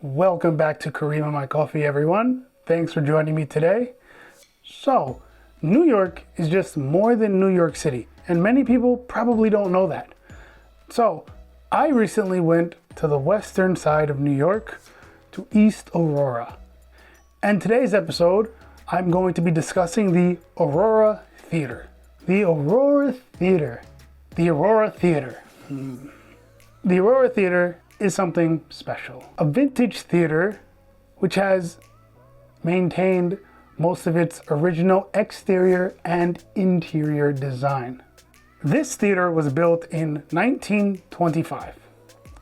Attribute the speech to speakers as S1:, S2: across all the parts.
S1: Welcome back to Kareem and My Coffee, everyone. Thanks for joining me today. So, New York is just more than New York City, and many people probably don't know that. So, I recently went to the western side of New York, to East Aurora. And today's episode, I'm going to be discussing the Aurora Theater. The Aurora Theater. The Aurora Theater. The Aurora Theater is something special. A vintage theater which has maintained most of its original exterior and interior design. This theater was built in 1925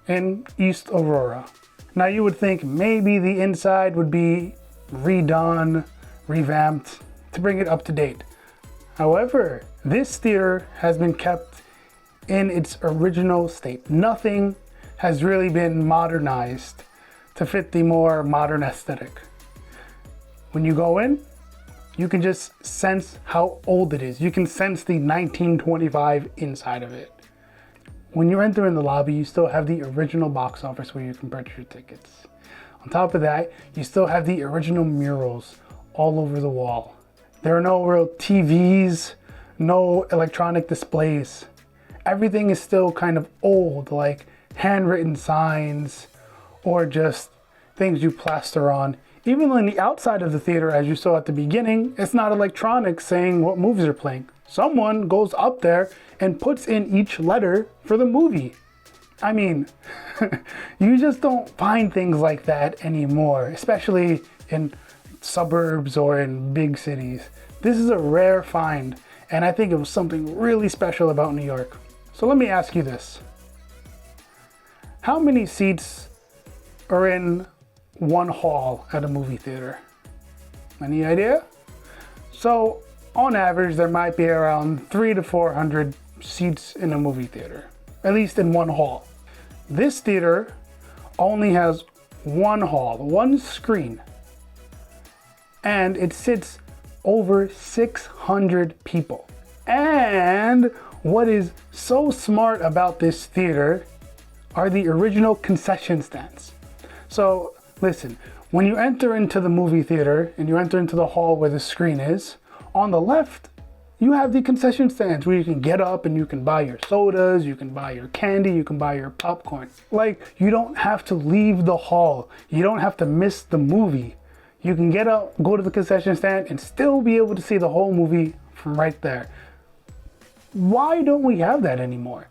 S1: in East Aurora. Now you would think maybe the inside would be redone, revamped to bring it up to date. However, this theater has been kept in its original state. Nothing has really been modernized to fit the more modern aesthetic. When you go in, you can just sense how old it is. You can sense the 1925 inside of it. When you enter in the lobby, you still have the original box office where you can purchase your tickets. On top of that, you still have the original murals all over the wall. There are no real TVs, no electronic displays. Everything is still kind of old, like handwritten signs or just things you plaster on. Even on the outside of the theater, as you saw at the beginning, it's not electronic saying what movies are playing. Someone goes up there and puts in each letter for the movie. I mean, you just don't find things like that anymore, especially in suburbs or in big cities. This is a rare find, and I think it was something really special about New York. So let me ask you this. How many seats are in one hall at a movie theater? Any idea? So on average, there might be around 300 to 400 seats in a movie theater, at least in one hall. This theater only has one hall, one screen, and it sits over 600 people. And what is so smart about this theater are the original concession stands. So listen, when you enter into the movie theater and you enter into the hall where the screen is, on the left, you have the concession stands where you can get up and you can buy your sodas, you can buy your candy, you can buy your popcorn. Like, you don't have to leave the hall. You don't have to miss the movie. You can get up, go to the concession stand, and still be able to see the whole movie from right there. Why don't we have that anymore?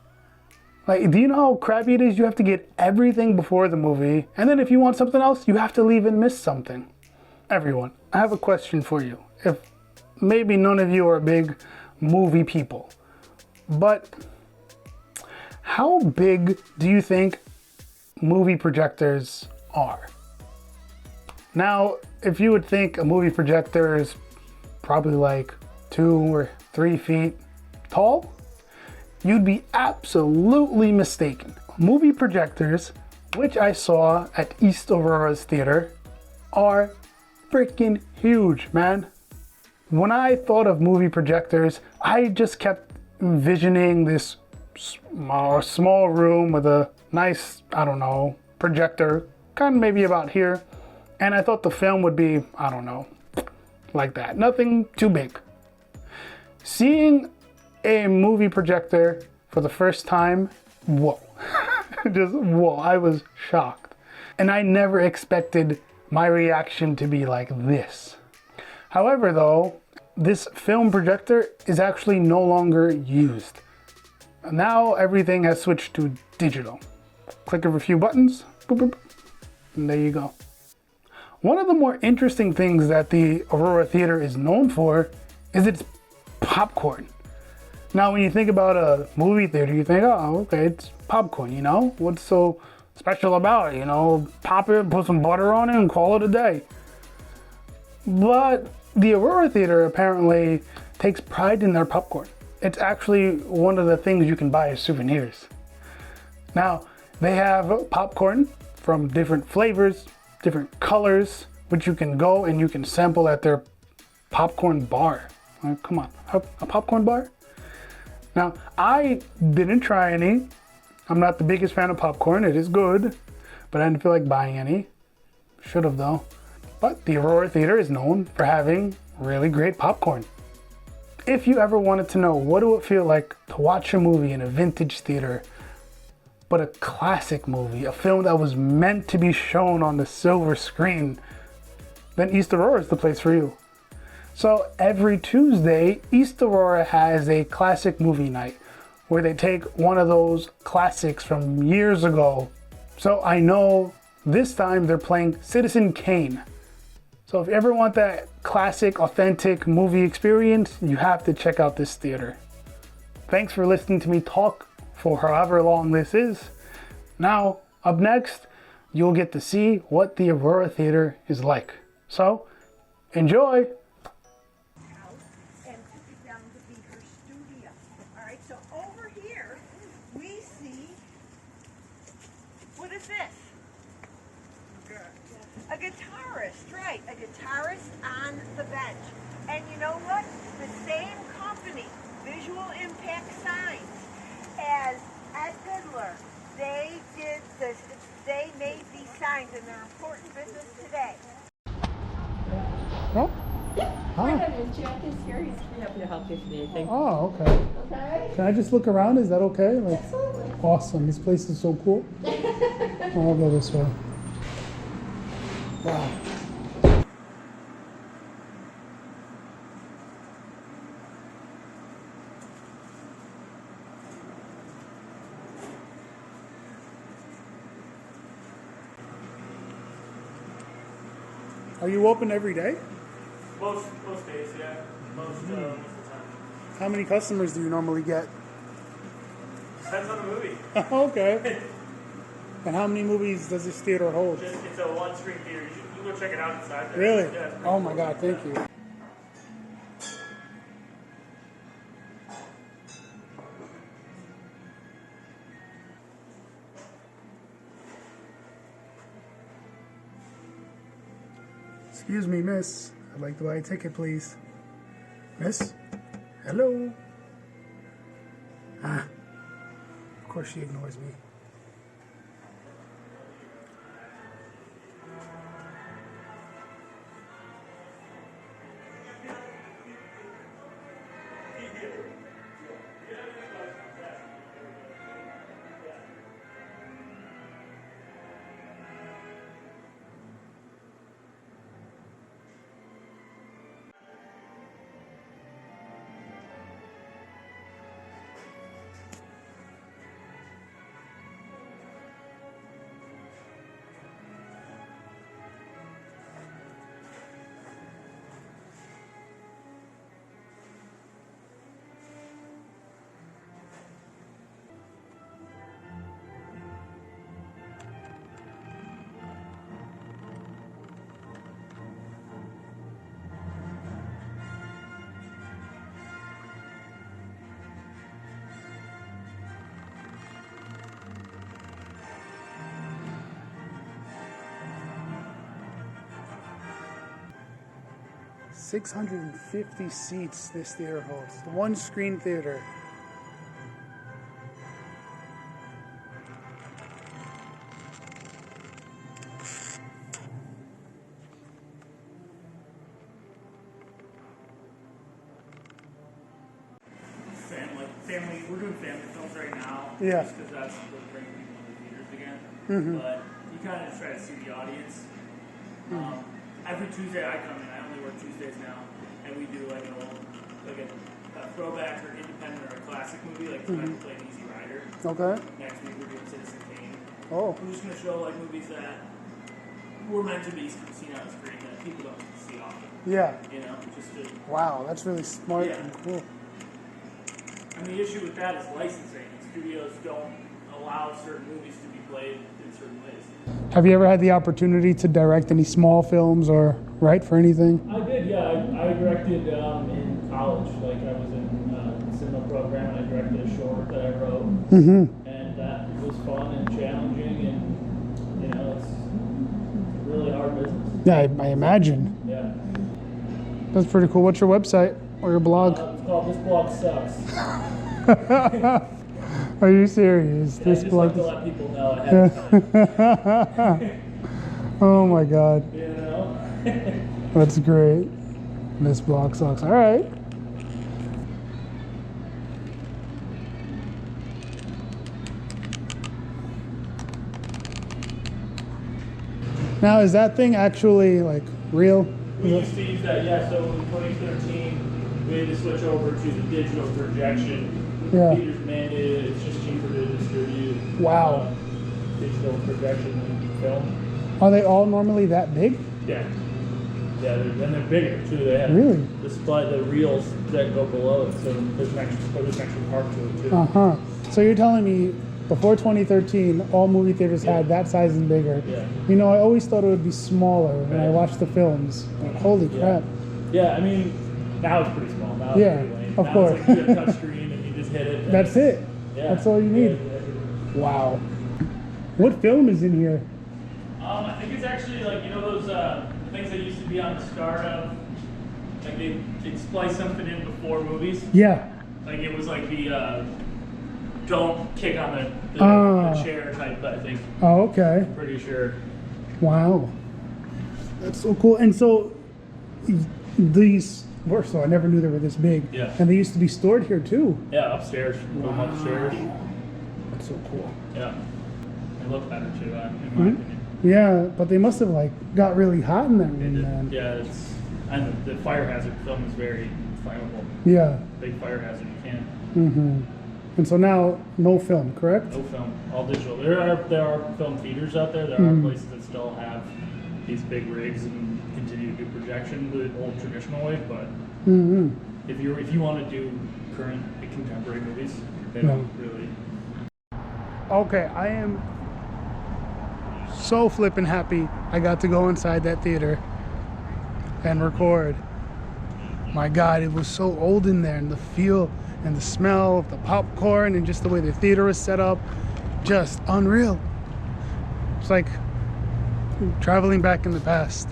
S1: Like, do you know how crappy it is? You have to get everything before the movie, and then if you want something else, you have to leave and miss something. Everyone, I have a question for you. If maybe none of you are big movie people, but how big do you think movie projectors are? Now, if you would think a movie projector is probably like 2 or 3 feet tall, you'd be absolutely mistaken. Movie projectors, which I saw at East Aurora's theater, are freaking huge, man. When I thought of movie projectors, I just kept envisioning this small room with a nice, projector, kind of maybe about here. And I thought the film would be, like that. Nothing too big. Seeing a movie projector for the first time, whoa. Just whoa, I was shocked. And I never expected my reaction to be like this. However, though, this film projector is actually no longer used. Now everything has switched to digital. Click of a few buttons, boop, boop, and there you go. One of the more interesting things that the Aurora Theater is known for is its popcorn. Now, when you think about a movie theater, you think, oh, okay, it's popcorn, What's so special about it? Pop it, put some butter on it, and call it a day. But the Aurora Theater apparently takes pride in their popcorn. It's actually one of the things you can buy as souvenirs. Now, they have popcorn from different flavors, different colors, which you can go and you can sample at their popcorn bar. Like, come on, a popcorn bar? Now, I didn't try any. I'm not the biggest fan of popcorn. It is good, but I didn't feel like buying any. Should have though. But the Aurora Theater is known for having really great popcorn. If you ever wanted to know what it would feel like to watch a movie in a vintage theater, but a classic movie, a film that was meant to be shown on the silver screen, then East Aurora is the place for you. So every Tuesday, East Aurora has a classic movie night where they take one of those classics from years ago. So I know this time they're playing Citizen Kane. So if you ever want that classic, authentic movie experience, you have to check out this theater. Thanks for listening to me talk for however long this is. Now, up next, you'll get to see what the Aurora Theater is like. So, enjoy!
S2: And took it down to be her studio. All right, so over here we see, what is this? A guitarist, right? A guitarist on the bench. And you know what? The same company, Visual Impact Signs, as Ed Goodler. They did this. They made these signs, and they're important business today.
S1: Oh?
S3: My name is Jack is here. He's happy to help you if you need anything.
S1: Oh, okay.
S2: Okay?
S1: Can I just look around? Is that okay? Like,
S2: Absolutely.
S1: awesome. This place is so cool. I'll go this way. Wow. Are you open every day?
S4: Most days, yeah. Most of the time.
S1: How many customers do you normally get?
S4: Depends on the movie.
S1: Okay. And how many movies does this theater hold?
S4: It's a one-screen theater. You can go check it out inside there.
S1: Really?
S4: Yeah, it's pretty
S1: Oh my
S4: cool.
S1: God, thank you. Excuse me, miss. I'd like to buy a ticket, please. Miss? Hello? Ah. Of course she ignores me. $650 seats this theater holds. One screen theater.
S4: Family. We're doing family films right now.
S1: Yeah.
S4: Just because that's what brings people to the theaters again. But you kind of just try to see the audience. Every Tuesday I come in. I only work Tuesdays now, and we do like a throwback or independent or a classic movie. Like tonight we played Easy Rider.
S1: Okay.
S4: Next week we're doing Citizen Kane.
S1: Oh.
S4: I'm just gonna show like movies that were meant to be seen on the screen that people don't see often.
S1: Yeah.
S4: You know, just to,
S1: Wow, that's really smart
S4: Yeah.
S1: and cool.
S4: and the issue with that is licensing. Studios don't allow certain movies to be played in certain ways.
S1: Have you ever had the opportunity to direct any small films or write for anything?
S4: I did, yeah. I directed in college. Like I was in a cinema program and I directed a short that I wrote. And that was fun and challenging and, you know, it's a really hard business.
S1: Yeah, I imagine.
S4: Yeah.
S1: That's pretty cool. What's your website or your blog?
S4: It's called This Blog Sucks.
S1: Are you serious?
S4: I
S1: This
S4: just
S1: blog.
S4: like to let people know ahead of time.
S1: Oh my God.
S4: You know?
S1: That's great. This block sucks. All right. Now, is that thing actually like real?
S4: We used to use that, yeah. So in 2013, we had to switch over to the digital projection.
S1: Yeah.
S4: Theaters mandated, it's just cheaper to distribute
S1: Wow.
S4: digital projection than film.
S1: Are they all normally that big?
S4: Yeah. Yeah, they're bigger too. They have
S1: Really?
S4: the reels that go below it, so there's an extra part to it too.
S1: Uh-huh. So you're telling me before 2013, all movie theaters had that size and bigger.
S4: Yeah.
S1: You know, I always thought it would be smaller when I
S4: Right.
S1: watched the films. Like, holy crap.
S4: Yeah, I mean, now it's pretty small. Now
S1: Yeah,
S4: it's pretty lame.
S1: of
S4: now
S1: course.
S4: It's like you get a touch screen and you just hit it. and
S1: That's
S4: it's-
S1: it.
S4: Yeah.
S1: That's all you need. Wow. What film is in here?
S4: I think it's actually like, you know, those things that used to be on the start of, like they'd splice something in before movies.
S1: Yeah.
S4: Like it was like the don't kick on the chair type, I think.
S1: Oh, okay.
S4: Pretty sure.
S1: Wow. That's so cool. And so these were, so I never knew they were this big.
S4: Yeah.
S1: And they used to be stored here too.
S4: Yeah, upstairs. Room upstairs.
S1: That's so cool.
S4: Yeah. They look better too, in my opinion.
S1: Yeah, but they must have like got really hot in that
S4: They
S1: room,
S4: did.
S1: man.
S4: Yeah, and the fire hazard film is very flammable.
S1: Yeah.
S4: Big fire hazard, you can't.
S1: Mm-hmm. And so now, no film, correct?
S4: No film, all digital. There are film theaters out there. There are places that still have these big rigs and continue to do projection the old traditional way. But if you want to do current contemporary movies, they don't really.
S1: Okay, I am so flippin' happy I got to go inside that theater and record. My God, it was so old in there, and the feel and the smell of the popcorn and just the way the theater was set up, just unreal. It's like traveling back in the past.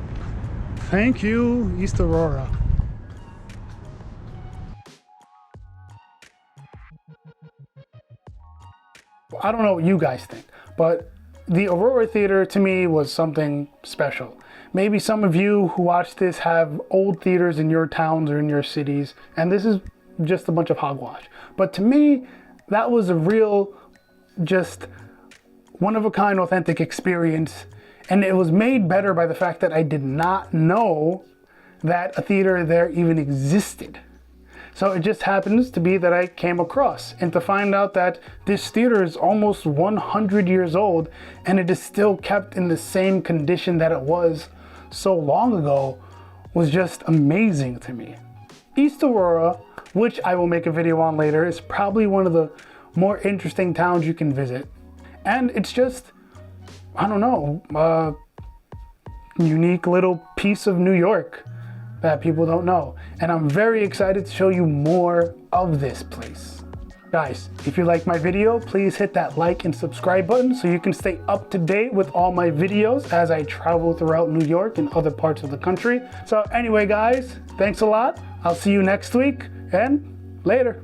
S1: Thank you, East Aurora. I don't know what you guys think, but the Aurora Theater to me was something special. Maybe some of you who watch this have old theaters in your towns or in your cities, and this is just a bunch of hogwash. But to me, that was a real, just one-of-a-kind, authentic experience, and it was made better by the fact that I did not know that a theater there even existed. So it just happens to be that I came across, and to find out that this theater is almost 100 years old and it is still kept in the same condition that it was so long ago was just amazing to me. East Aurora, which I will make a video on later, is probably one of the more interesting towns you can visit. And it's just, I don't know, a unique little piece of New York that people don't know. And I'm very excited to show you more of this place. Guys, if you like my video, please hit that like and subscribe button so you can stay up to date with all my videos as I travel throughout New York and other parts of the country. So anyway, guys, thanks a lot. I'll see you next week and later.